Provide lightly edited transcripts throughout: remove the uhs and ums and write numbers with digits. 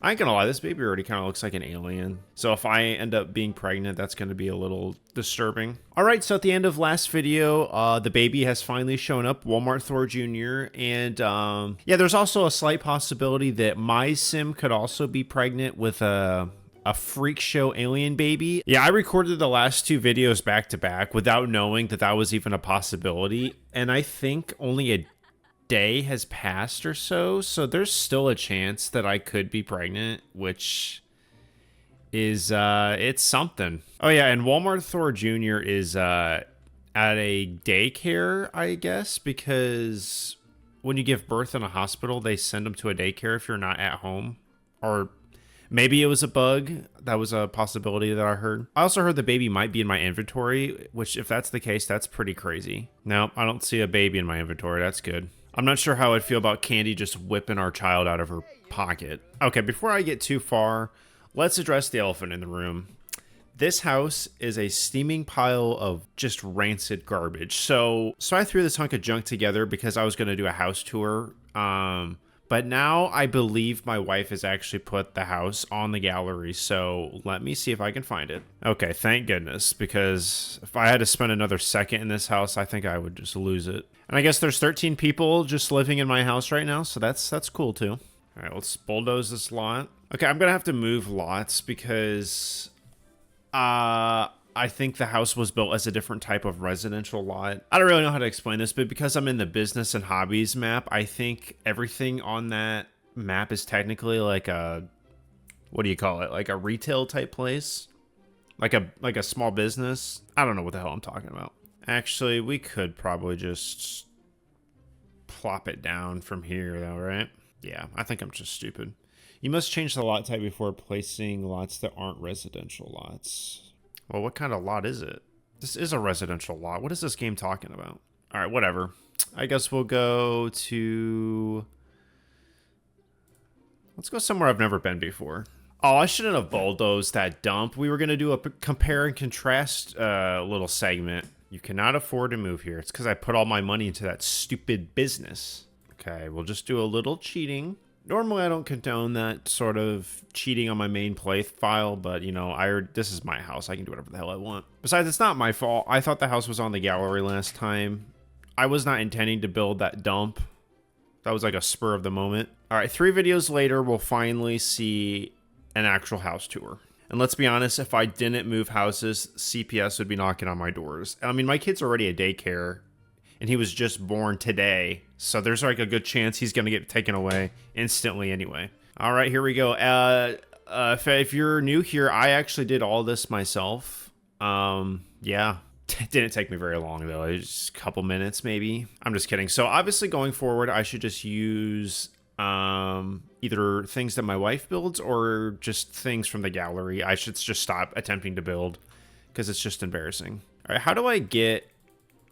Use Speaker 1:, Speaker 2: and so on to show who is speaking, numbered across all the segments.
Speaker 1: I ain't gonna lie, this baby already kind of looks like an alien. So if I end up being pregnant, that's gonna be a little disturbing. All right, so at the end of last video, the baby has finally shown up, Walmart Thor Jr. And yeah, there's also a slight possibility that my sim could also be pregnant with a freak show alien baby. Yeah, I recorded the last two videos back to back without knowing that that was even a possibility. And I think only a day has passed or so, so there's still a chance that I could be pregnant, which is it's something. Oh yeah, and Walmart Thor Jr. is at a daycare, I guess, because when you give birth in a hospital, they send them to a daycare if you're not at home. Or maybe it was a bug. That was a possibility that I heard. I also heard the baby might be in my inventory, which if that's the case, that's pretty crazy. No, I don't see a baby in my inventory. That's good. I'm not sure how I'd feel about Candy just whipping our child out of her pocket. Okay, before I get too far, let's address the elephant in the room. This house is a steaming pile of just rancid garbage. So I threw this hunk of junk together because I was going to do a house tour. But now I believe my wife has actually put the house on the gallery, so let me see if I can find it. Okay, thank goodness, because if I had to spend another second in this house, I think I would just lose it. And I guess there's 13 people just living in my house right now, so that's cool too. All right, let's bulldoze this lot. Okay, I'm gonna have to move lots because I think the house was built as a different type of residential lot. I don't really know how to explain this, but because I'm in the business and hobbies map, I think everything on that map is technically like a, what do you call it? Like a retail type place? Like a small business? I don't know what the hell I'm talking about. Actually, we could probably just plop it down from here though, right? Yeah, I think I'm just stupid. You must change the lot type before placing lots that aren't residential lots. Well, what kind of lot is it? This is a residential lot. What is this game talking about? All right, whatever. I guess we'll go to... Let's go somewhere I've never been before. Oh, I shouldn't have bulldozed that dump. We were going to do a compare and contrast little segment. You cannot afford to move here. It's because I put all my money into that stupid business. Okay, we'll just do a little cheating. Normally, I don't condone that sort of cheating on my main play file, but, you know, this is my house. I can do whatever the hell I want. Besides, it's not my fault. I thought the house was on the gallery last time. I was not intending to build that dump. That was like a spur of the moment. All right, 3 videos later, we'll finally see an actual house tour. And let's be honest, if I didn't move houses, CPS would be knocking on my doors. I mean, my kid's already at daycare, and he was just born today. So there's like a good chance he's going to get taken away instantly anyway. All right, here we go. If you're new here, I actually did all this myself. Yeah, it didn't take me very long though. It was just a couple minutes maybe. I'm just kidding. So obviously going forward, I should just use either things that my wife builds or just things from the gallery. I should just stop attempting to build because it's just embarrassing. All right, how do I get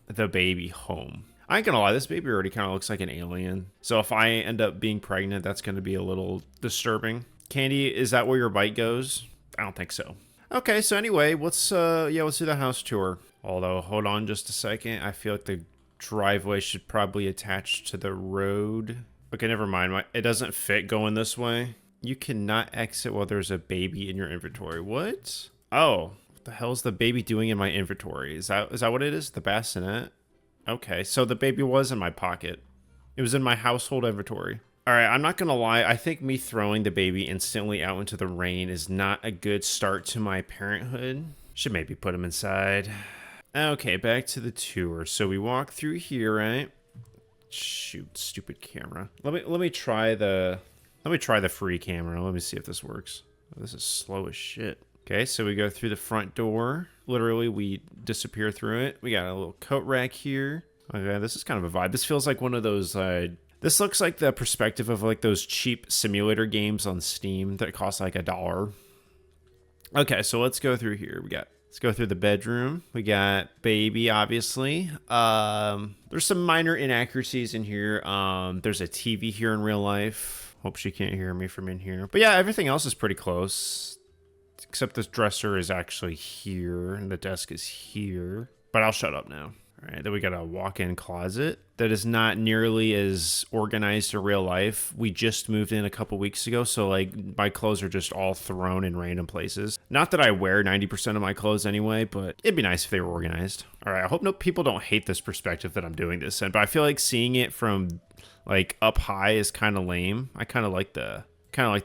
Speaker 1: the baby home? I ain't gonna lie, this baby already kind of looks like an alien. So if I end up being pregnant, that's gonna be a little disturbing. Candy, is that where your bike goes? I don't think so. Okay, so anyway, let's do the house tour. Although, hold on just a second. I feel like the driveway should probably attach to the road. Okay, never mind. It doesn't fit going this way. You cannot exit while there's a baby in your inventory. What? Oh, what the hell is the baby doing in my inventory? Is that what it is? The bassinet? Okay, so the baby was in my pocket. It was in my household inventory. All right, I'm not gonna lie. I think me throwing the baby instantly out into the rain is not a good start to my parenthood. Should maybe put him inside. Okay, back to the tour. So we walk through here, right? Shoot, stupid camera. Let me try the free camera. Let me see if this works. Oh, this is slow as shit. Okay, so we go through the front door. Literally, we disappear through it. We got a little coat rack here. Okay, this is kind of a vibe. This feels like one of those, this looks like the perspective of like those cheap simulator games on Steam that cost like $1. Okay, so let's go through here. Let's go through the bedroom. We got baby, obviously. There's some minor inaccuracies in here. There's a TV here in real life. Hope she can't hear me from in here. But yeah, everything else is pretty close. Except this dresser is actually here and the desk is here. But I'll shut up now. All right, then we got a walk-in closet that is not nearly as organized in real life. We just moved in a couple weeks ago, so like my clothes are just all thrown in random places. Not that I wear 90% of my clothes anyway, but it'd be nice if they were organized. All right, I hope no people don't hate this perspective that I'm doing this in, but I feel like seeing it from like up high is kind of lame. I kind of like the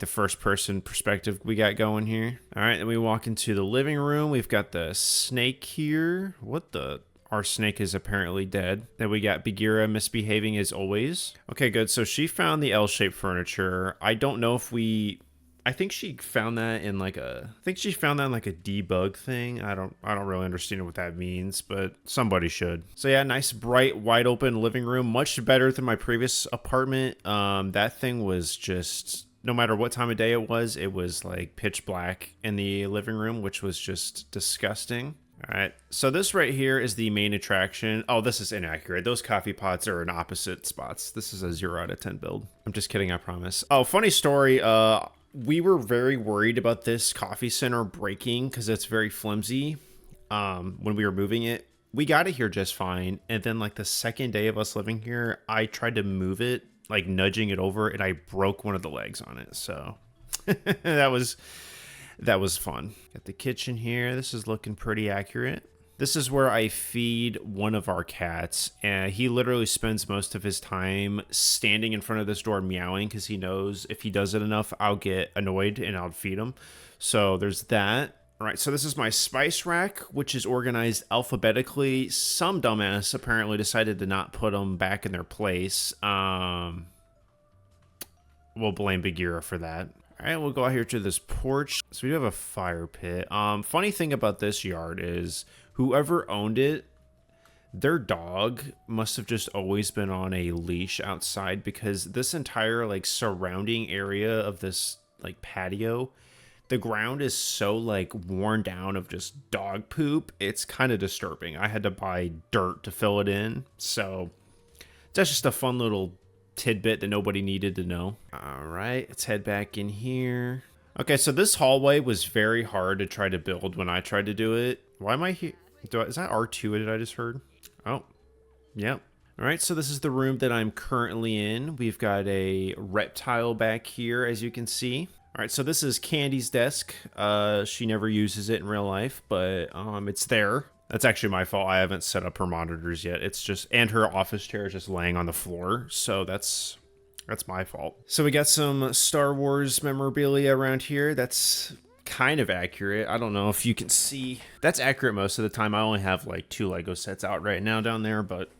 Speaker 1: first person perspective we got going here. All right, then we walk into the living room. We've got the snake here. What the? Our snake is apparently dead. Then we got Bagheera misbehaving as always. Okay, good. So she found the L-shaped furniture. I don't know if I think she found that in like a debug thing. I don't really understand what that means, but somebody should. So yeah, nice bright wide open living room, much better than my previous apartment. That thing was just, no matter what time of day it was like pitch black in the living room, which was just disgusting. All right, so this right here is the main attraction. Oh, this is inaccurate. Those coffee pots are in opposite spots. This is a 0 out of 10 build. I'm just kidding, I promise. Oh, funny story. We were very worried about this coffee center breaking because it's very flimsy. When we were moving it, we got it here just fine. And then like the second day of us living here, I tried to move it, like nudging it over, and I broke one of the legs on it. So that was fun. Got the kitchen here. This is looking pretty accurate. This is where I feed one of our cats, and he literally spends most of his time standing in front of this door meowing because he knows if he does it enough, I'll get annoyed and I'll feed him. So there's that. All right, so this is my spice rack, which is organized alphabetically. Some dumbass apparently decided to not put them back in their place. We'll blame Bagheera for that. All right, we'll go out here to this porch. So we do have a fire pit. Funny thing about this yard is whoever owned it, their dog must have just always been on a leash outside, because this entire like surrounding area of this like patio, the ground is so like worn down of just dog poop. It's kind of disturbing. I had to buy dirt to fill it in. So that's just a fun little tidbit that nobody needed to know. All right, let's head back in here. Okay, so this hallway was very hard to try to build when I tried to do it. Why am I here? Is that R2 that I just heard? Oh, yep. All right, so this is the room that I'm currently in. We've got a reptile back here, as you can see. All right, so this is Candy's desk. She never uses it in real life, but it's there. That's actually my fault. I haven't set up her monitors yet. It's just, and her office chair is just laying on the floor. So that's my fault. So we got some Star Wars memorabilia around here. That's kind of accurate. I don't know if you can see. That's accurate most of the time. I only have like 2 Lego sets out right now down there, but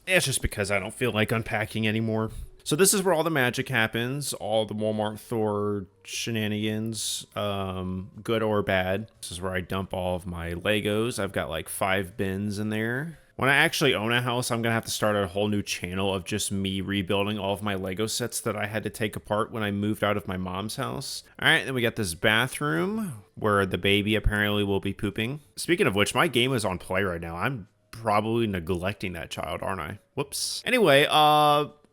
Speaker 1: it's just because I don't feel like unpacking anymore. So this is where all the magic happens, all the Walmart Thor shenanigans, good or bad. This is where I dump all of my Legos. I've got like 5 bins in there. When I actually own a house, I'm going to have to start a whole new channel of just me rebuilding all of my Lego sets that I had to take apart when I moved out of my mom's house. All right, then we got this bathroom where the baby apparently will be pooping. Speaking of which, my game is on play right now. I'm probably neglecting that child, aren't I? Whoops. Anyway,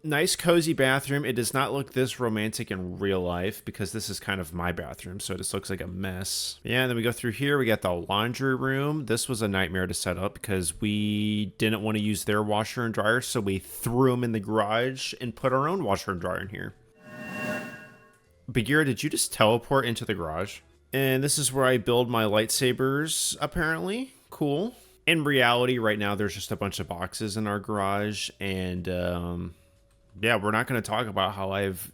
Speaker 1: nice cozy bathroom. It does not look this romantic in real life because this is kind of my bathroom, so it just looks like a mess. Yeah, and then we go through here. We got the laundry room. This was a nightmare to set up because we didn't want to use their washer and dryer, so we threw them in the garage and put our own washer and dryer in here. Bagheera, did you just teleport into the garage? And this is where I build my lightsabers, apparently. Cool. In reality, right now, there's just a bunch of boxes in our garage, and yeah, we're not going to talk about how I've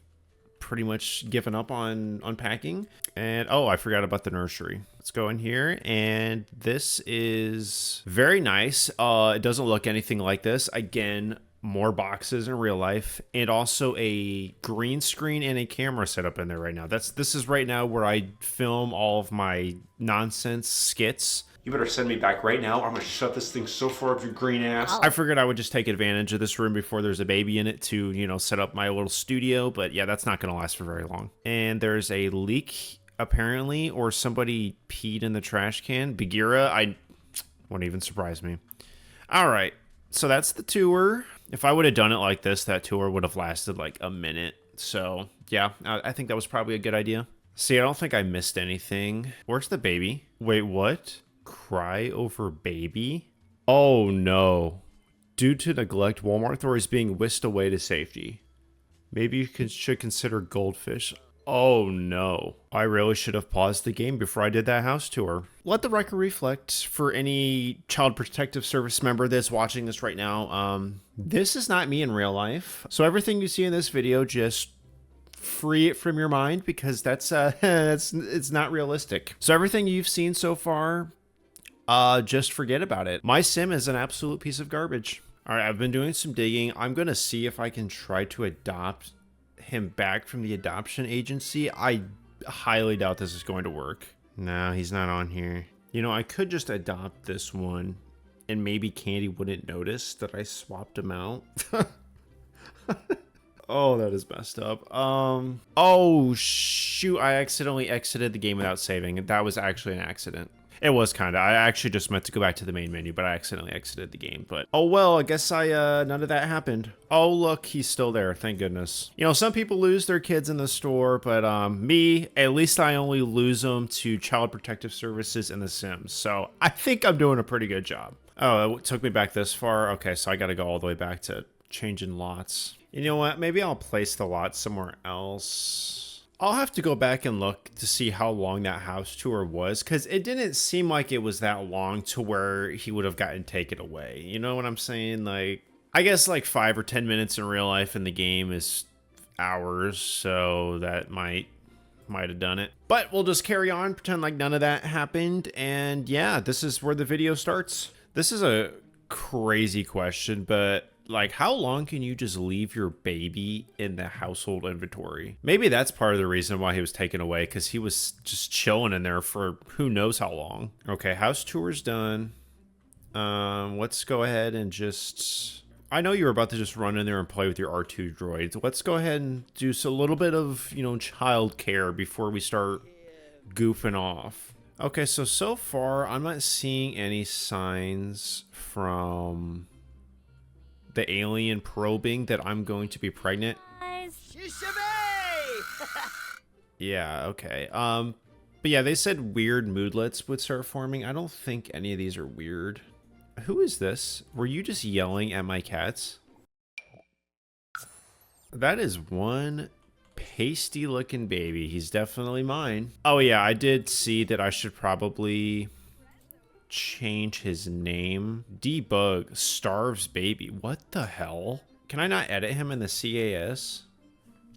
Speaker 1: pretty much given up on unpacking. And oh, I forgot about the nursery. Let's go in here, and this is very nice. It doesn't look anything like this. Again, more boxes in real life, and also a green screen and a camera set up in there right now. This is right now where I film all of my nonsense skits. You better send me back right now. I'm going to shut this thing so far up your green ass. I figured I would just take advantage of this room before there's a baby in it to, you know, set up my little studio. But yeah, that's not going to last for very long. And there's a leak, apparently, or somebody peed in the trash can. Bagheera, wouldn't even surprise me. All right, so that's the tour. If I would have done it like this, that tour would have lasted like a minute. So yeah, I think that was probably a good idea. See, I don't think I missed anything. Where's the baby? Wait, what? Cry over baby? Oh no. Due to neglect, Walmart Thor is being whisked away to safety. Maybe you should consider goldfish. Oh no. I really should have paused the game before I did that house tour. Let the record reflect for any Child Protective Service member that's watching this right now. This is not me in real life. So everything you see in this video, just free it from your mind because that's it's not realistic. So everything you've seen so far, just forget about it. My sim is an absolute piece of garbage. All right, I've been doing some digging. I'm gonna see if I can try to adopt him back from the adoption agency. I highly doubt this is going to work. No, he's not on here. You know, I could just adopt this one and maybe Candy wouldn't notice that I swapped him out. Oh, that is messed up. Oh shoot, I accidentally exited the game without saving. That was actually an accident. It was kind of. I actually just meant to go back to the main menu, but I accidentally exited the game. But oh well, I guess none of that happened. Oh look, he's still there. Thank goodness. You know, some people lose their kids in the store, but me, at least I only lose them to Child Protective Services and The Sims. So I think I'm doing a pretty good job. Oh, it took me back this far. Okay, so I got to go all the way back to changing lots. You know what? Maybe I'll place the lot somewhere else. I'll have to go back and look to see how long that house tour was, because it didn't seem like it was that long to where he would have gotten taken away. You know what I'm saying? Like, I guess like 5 or 10 minutes in real life in the game is hours, so that might have done it. But we'll just carry on, pretend like none of that happened, and yeah, this is where the video starts. This is a crazy question, but like, how long can you just leave your baby in the household inventory? Maybe that's part of the reason why he was taken away, because he was just chilling in there for who knows how long. Okay, house tour's done. Let's go ahead and just... I know you were about to just run in there and play with your R2 droids. Let's go ahead and do a little bit of, you know, child care before we start goofing off. Okay, so far, I'm not seeing any signs from the alien probing that I'm going to be pregnant. Yeah, okay. But yeah, they said weird moodlets would start forming. I don't think any of these are weird. Who is this? Were you just yelling at my cats? That is one pasty looking baby. He's definitely mine. Oh yeah, I did see that I should probably change his name. Debug starves baby. What the hell? Can I not edit him in the CAS?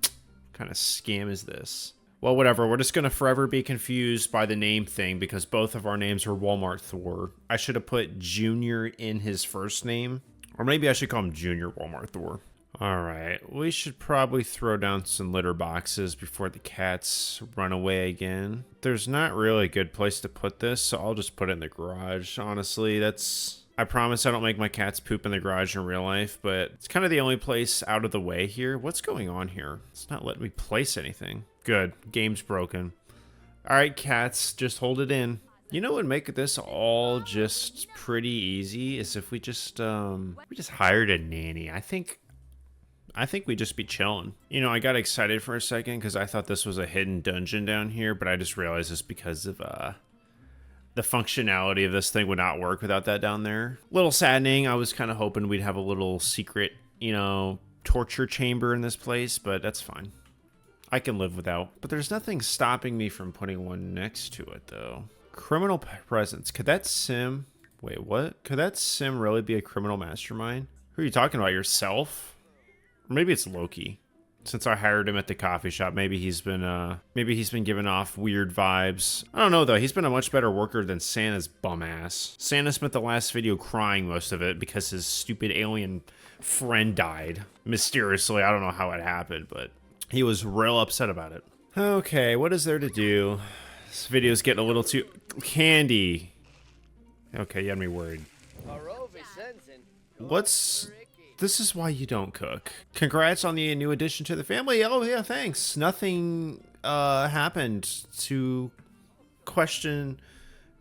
Speaker 1: What kind of scam is this? Well, whatever. We're just gonna forever be confused by the name thing because both of our names are Walmart Thor. I should have put Junior in his first name, or maybe I should call him Junior Walmart Thor. All right, we should probably throw down some litter boxes before the cats run away again. There's not really a good place to put this, so I'll just put it in the garage. Honestly, I promise I don't make my cats poop in the garage in real life, but it's kind of the only place out of the way here. What's going on here? It's not letting me place anything. Good, game's broken. All right, cats, just hold it in. You know what would make this all just pretty easy is if we just hired a nanny. I think we'd just be chilling. You know, I got excited for a second because I thought this was a hidden dungeon down here, but I just realized it's because of the functionality of this thing would not work without that down there. Little saddening. I was kind of hoping we'd have a little secret, you know, torture chamber in this place, but that's fine. I can live without. But there's nothing stopping me from putting one next to it, though. Criminal presence. Could that sim... Wait, what? Could that sim really be a criminal mastermind? Who are you talking about? Yourself? Maybe it's Loki. Since I hired him at the coffee shop, maybe he's been giving off weird vibes. I don't know though. He's been a much better worker than Santa's bum ass. Santa spent the last video crying most of it because his stupid alien friend died mysteriously. I don't know how it happened, but he was real upset about it. Okay, what is there to do? This video's getting a little too Candy. Okay, you had me worried. This is why you don't cook. Congrats on the new addition to the family. Oh yeah, thanks. Nothing happened to question.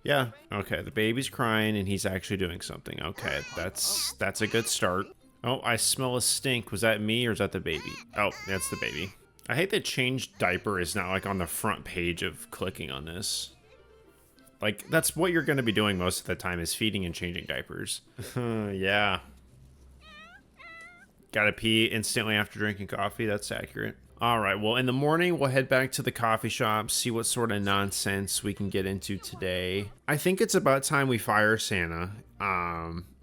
Speaker 1: Yeah, okay, the baby's crying and he's actually doing something. Okay, that's a good start. Oh, I smell a stink. Was that me or is that the baby? Oh, that's the baby. I hate that change diaper is not like on the front page of clicking on this. Like, that's what you're going to be doing most of the time is feeding and changing diapers. Yeah. Gotta pee instantly after drinking coffee. That's accurate. All right, well, in the morning, we'll head back to the coffee shop, see what sort of nonsense we can get into today. I think it's about time we fire Santa.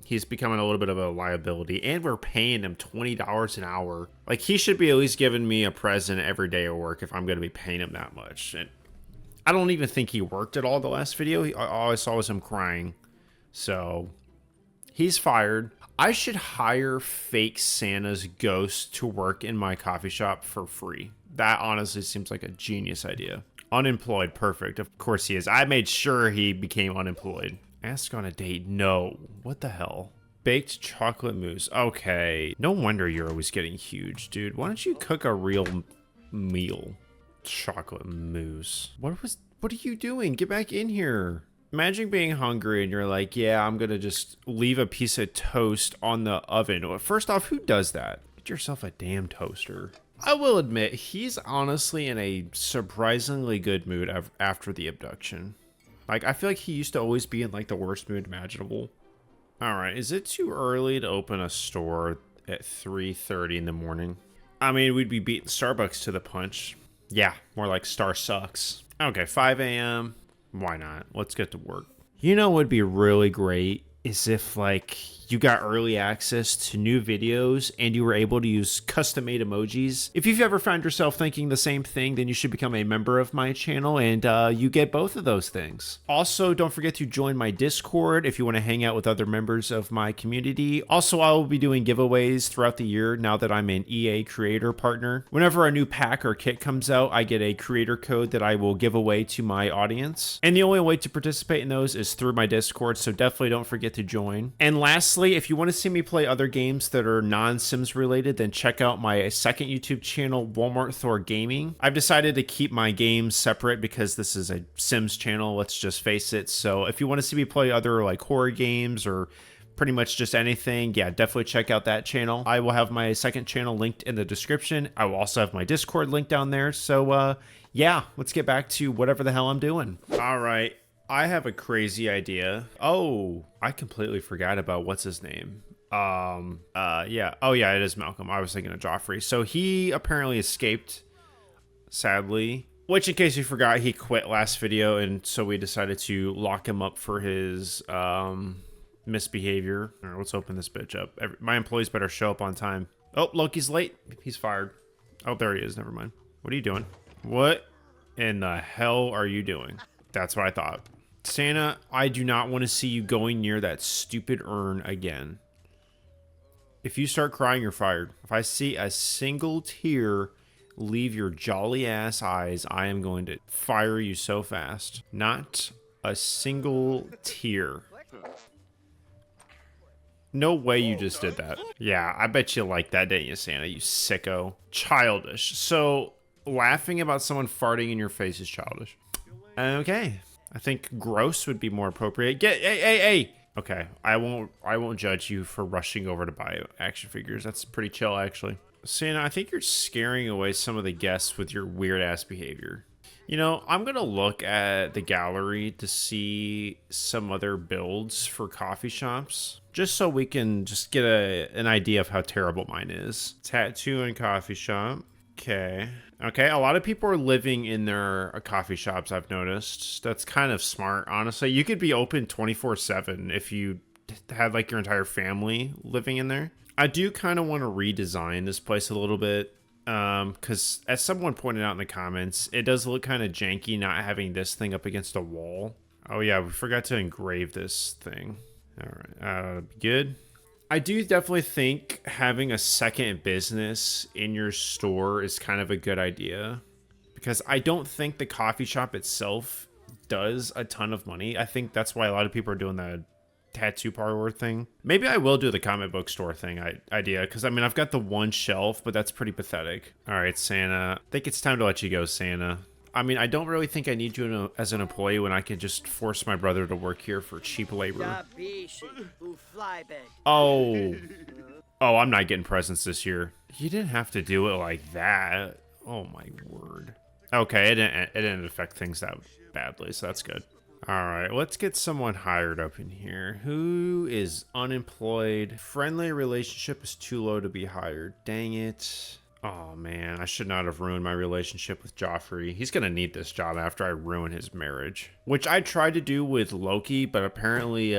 Speaker 1: He's becoming a little bit of a liability, and we're paying him $20 an hour. Like, he should be at least giving me a present every day at work if I'm going to be paying him that much. And I don't even think he worked at all the last video. All I saw was him crying. So, he's fired. I should hire fake Santa's ghost to work in my coffee shop for free. That honestly seems like a genius idea. Unemployed, perfect. Of course he is. I made sure he became unemployed. Ask on a date, no. What the hell? Baked chocolate mousse. Okay. No wonder you're always getting huge, dude. Why don't you cook a real meal? Chocolate mousse. What are you doing? Get back in here. Imagine being hungry and you're like, yeah, I'm going to just leave a piece of toast on the oven. Well, first off, who does that? Get yourself a damn toaster. I will admit, he's honestly in a surprisingly good mood after the abduction. Like, I feel like he used to always be in, like, the worst mood imaginable. All right, is it too early to open a store at 3:30 in the morning? I mean, we'd be beating Starbucks to the punch. Yeah, more like Star sucks. Okay, 5 a.m. Why not? Let's get to work. You know what would be really great is if, like, you got early access to new videos and you were able to use custom-made emojis. If you've ever found yourself thinking the same thing, then you should become a member of my channel and you get both of those things. Also, don't forget to join my Discord if you want to hang out with other members of my community. Also, I will be doing giveaways throughout the year now that I'm an EA creator partner. Whenever a new pack or kit comes out, I get a creator code that I will give away to my audience. And the only way to participate in those is through my Discord, so definitely don't forget to join. And lastly, if you want to see me play other games that are non-Sims related, then check out my second YouTube channel, Walmart Thor Gaming. I've decided to keep my games separate because this is a Sims channel, let's just face it. So if you want to see me play other like horror games or pretty much just anything, yeah, definitely check out that channel. I will have my second channel linked in the description. I will also have my Discord link down there. So yeah, let's get back to whatever the hell I'm doing. All right. I have a crazy idea. Oh, I completely forgot about what's his name. Yeah. Oh, yeah, it is Malcolm. I was thinking of Joffrey. So he apparently escaped, sadly. Which, in case you forgot, he quit last video, and so we decided to lock him up for his misbehavior. All right, let's open this bitch up. My employees better show up on time. Oh, Loki's late. He's fired. Oh, there he is. Never mind. What are you doing? What in the hell are you doing? That's what I thought. Santa, I do not want to see you going near that stupid urn again. If you start crying, you're fired. If I see a single tear leave your jolly ass eyes, I am going to fire you so fast. Not a single tear. No way you just did that. Yeah, I bet you like that, didn't you, Santa, you sicko. Childish. So, laughing about someone farting in your face is childish. Okay. I think gross would be more appropriate. Hey. Okay, I won't judge you for rushing over to buy action figures. That's pretty chill, actually. Santa, I think you're scaring away some of the guests with your weird ass behavior. You know, I'm gonna look at the gallery to see some other builds for coffee shops, just so we can just get an idea of how terrible mine is. Tattoo and coffee shop. Okay, a lot of people are living in their coffee shops, I've noticed. That's kind of smart, honestly. You could be open 24/7 if you had like your entire family living in there. I do kind of want to redesign this place a little bit, because as someone pointed out in the comments, it does look kind of janky not having this thing up against a wall. Oh yeah, we forgot to engrave this thing. All right, good. I do definitely think having a second business in your store is kind of a good idea, because I don't think the coffee shop itself does a ton of money. I think that's why a lot of people are doing the tattoo parlor thing. Maybe I will do the comic book store thing idea, because I mean, I've got the one shelf, but that's pretty pathetic. All right, Santa, I think it's time to let you go, Santa. I mean, I don't really think I need you as an employee when I can just force my brother to work here for cheap labor. Oh, I'm not getting presents this year. You didn't have to do it like that. Oh my word. Okay, it didn't affect things that badly, so that's good. All right, let's get someone hired up in here. Who is unemployed? Friendly relationship is too low to be hired. Dang it. Oh man, I should not have ruined my relationship with Joffrey. He's gonna need this job after I ruin his marriage. Which I tried to do with Loki, but apparently,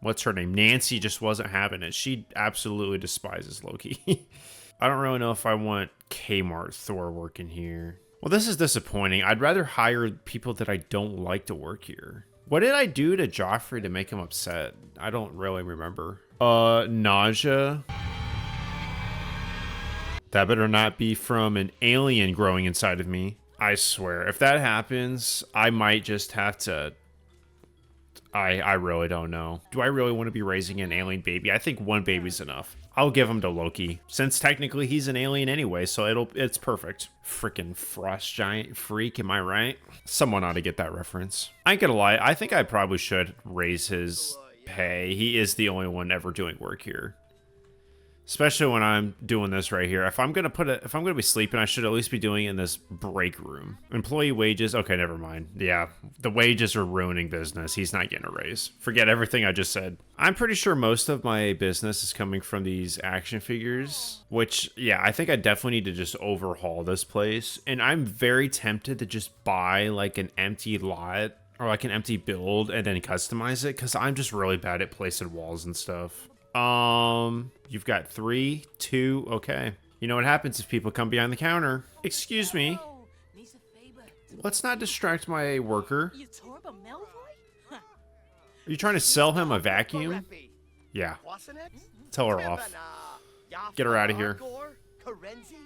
Speaker 1: what's her name? Nancy just wasn't having it. She absolutely despises Loki. I don't really know if I want Kmart Thor working here. Well, this is disappointing. I'd rather hire people that I don't like to work here. What did I do to Joffrey to make him upset? I don't really remember. Nausea. That better not be from an alien growing inside of me. I swear, if that happens, I might just have to... I really don't know. Do I really want to be raising an alien baby? I think one baby's enough. I'll give him to Loki, since technically he's an alien anyway, so it's perfect. Freaking frost giant freak, am I right? Someone ought to get that reference. I ain't gonna lie, I think I probably should raise his pay. He is the only one ever doing work here. Especially when I'm doing this right here. If I'm gonna be sleeping, I should at least be doing it in this break room. Employee wages, okay, never mind. Yeah, the wages are ruining business. He's not getting a raise. Forget everything I just said. I'm pretty sure most of my business is coming from these action figures, which, yeah, I think I definitely need to just overhaul this place. And I'm very tempted to just buy like an empty lot or like an empty build and then customize it, because I'm just really bad at placing walls and stuff. You've got 3, 2, okay. You know what happens if people come behind the counter. Excuse me. Let's not distract my worker. Are you trying to sell him a vacuum? Yeah. Tell her off. Get her out of here.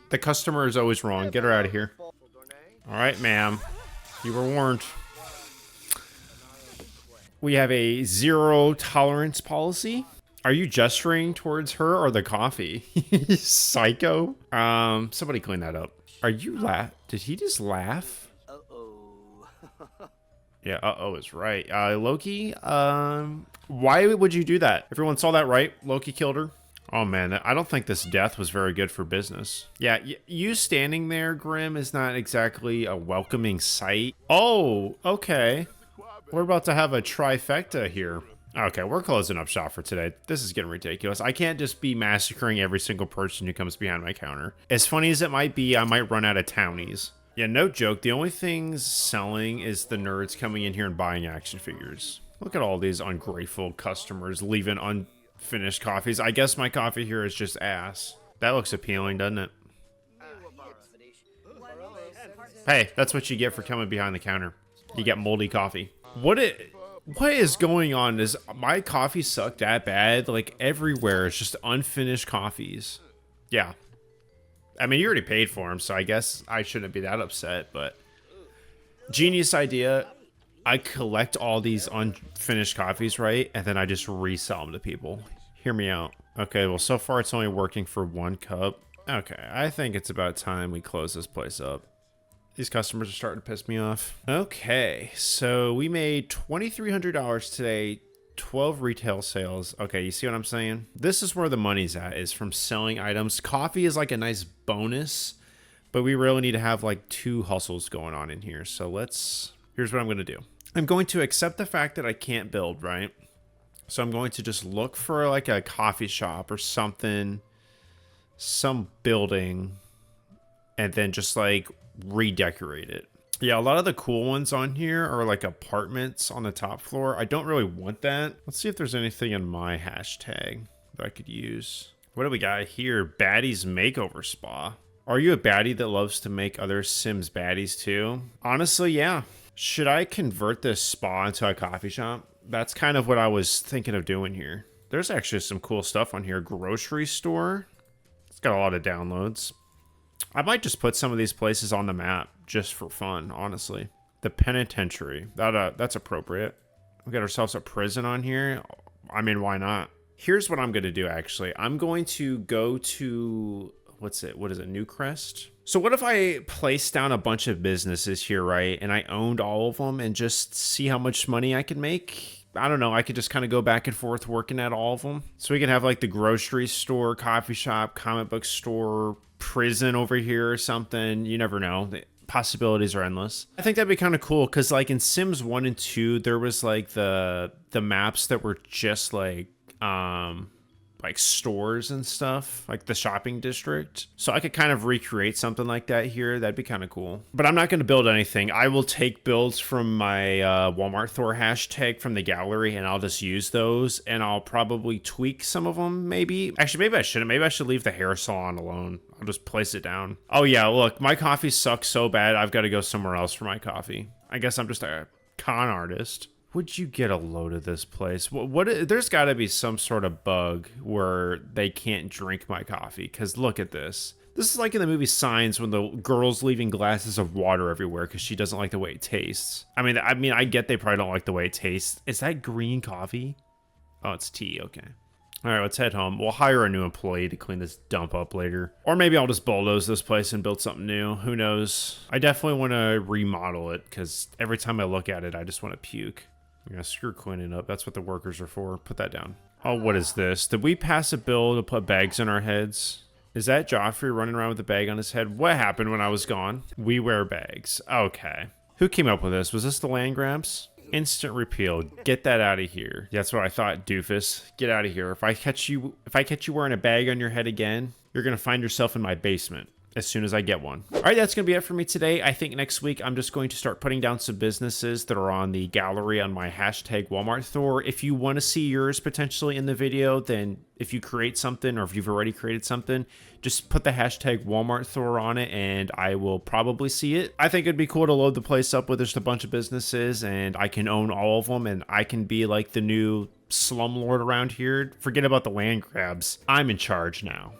Speaker 1: The customer is always wrong. Get her out of here. All right, ma'am. You were warned. We have a zero tolerance policy. Are you gesturing towards her or the coffee? Psycho. Somebody clean that up. Are you Did he just laugh?
Speaker 2: Uh-oh.
Speaker 1: Yeah, uh-oh is right. Loki, why would you do that? Everyone saw that, right? Loki killed her. Oh man, I don't think this death was very good for business. Yeah, you standing there, Grim, is not exactly a welcoming sight. Oh, okay. We're about to have a trifecta here. Okay, we're closing up shop for today. This is getting ridiculous. I can't just be massacring every single person who comes behind my counter. As funny as it might be, I might run out of townies. Yeah, no joke. The only things selling is the nerds coming in here and buying action figures. Look at all these ungrateful customers leaving unfinished coffees. I guess my coffee here is just ass. That looks appealing, doesn't it? Hey, that's what you get for coming behind the counter. You get moldy coffee. What is going on? Is my coffee suck that bad? Like everywhere, it's just unfinished coffees. Yeah. I mean, you already paid for them, so I guess I shouldn't be that upset, but genius idea. I collect all these unfinished coffees, right? And then I just resell them to people. Hear me out. Okay, well, so far it's only working for 1 cup. Okay, I think it's about time we close this place up. These customers are starting to piss me off. Okay, so we made $2,300 today, 12 retail sales. Okay, you see what I'm saying? This is where the money's at, is from selling items. Coffee is like a nice bonus, but we really need to have like 2 hustles going on in here. So here's what I'm gonna do. I'm going to accept the fact that I can't build, right? So I'm going to just look for like a coffee shop or something, some building, and then just like redecorate it. Yeah, a lot of the cool ones on here are like apartments on the top floor. I don't really want that. Let's see if there's anything in my hashtag that I could use. What do we got here? Baddies Makeover Spa. Are you a baddie that loves to make other Sims baddies too? Honestly, yeah. Should I convert this spa into a coffee shop? That's kind of what I was thinking of doing here. There's actually some cool stuff on here. Grocery store. It's got a lot of downloads. I might just put some of these places on the map just for fun, honestly. The penitentiary. That's appropriate. We got ourselves a prison on here. I mean, why not? Here's what I'm going to do, actually. I'm going to go to... What is it? Newcrest? So what if I placed down a bunch of businesses here, right? And I owned all of them and just see how much money I could make? I don't know. I could just kind of go back and forth working at all of them. So we can have like the grocery store, coffee shop, comic book store, prison over here or something. You never know. possibilities are endless. I think that'd be kind of cool because like in Sims 1 and 2, there was like the maps that were just like stores and stuff, like the shopping district. So I could kind of recreate something like that here. That'd be kind of cool. But I'm not going to build anything. I will take builds from my Walmart Thor hashtag from the gallery, and I'll just use those, and I'll probably tweak some of them maybe. Actually, maybe I shouldn't. Maybe I should leave the hair salon alone. I'll just place it down. Oh yeah, look, my coffee sucks so bad, I've got to go somewhere else for my coffee. I guess I'm just a con artist. Would you get a load of this place? There's got to be some sort of bug where they can't drink my coffee. Because look at this. This is like in the movie Signs when the girl's leaving glasses of water everywhere because she doesn't like the way it tastes. I mean, I get they probably don't like the way it tastes. Is that green coffee? Oh, it's tea. Okay. All right, let's head home. We'll hire a new employee to clean this dump up later. Or maybe I'll just bulldoze this place and build something new. Who knows? I definitely want to remodel it because every time I look at it, I just want to puke. I'm gonna screw cleaning up. That's what the workers are for. Put that down. Oh, what is this? Did we pass a bill to put bags on our heads? Is that Joffrey running around with a bag on his head? What happened when I was gone? We wear bags. Okay. Who came up with this? Was this the land grabs? Instant repeal. Get that out of here. That's what I thought, doofus. Get out of here. If I catch you wearing a bag on your head again, you're gonna find yourself in my basement as soon as I get one. All right, that's going to be it for me today. I think next week I'm just going to start putting down some businesses that are on the gallery on my hashtag Walmart Thor. If you want to see yours potentially in the video, then if you create something or if you've already created something, just put the hashtag Walmart Thor on it and I will probably see it. I think it'd be cool to load the place up with just a bunch of businesses and I can own all of them and I can be like the new slumlord around here. Forget about the land grabs. I'm in charge now.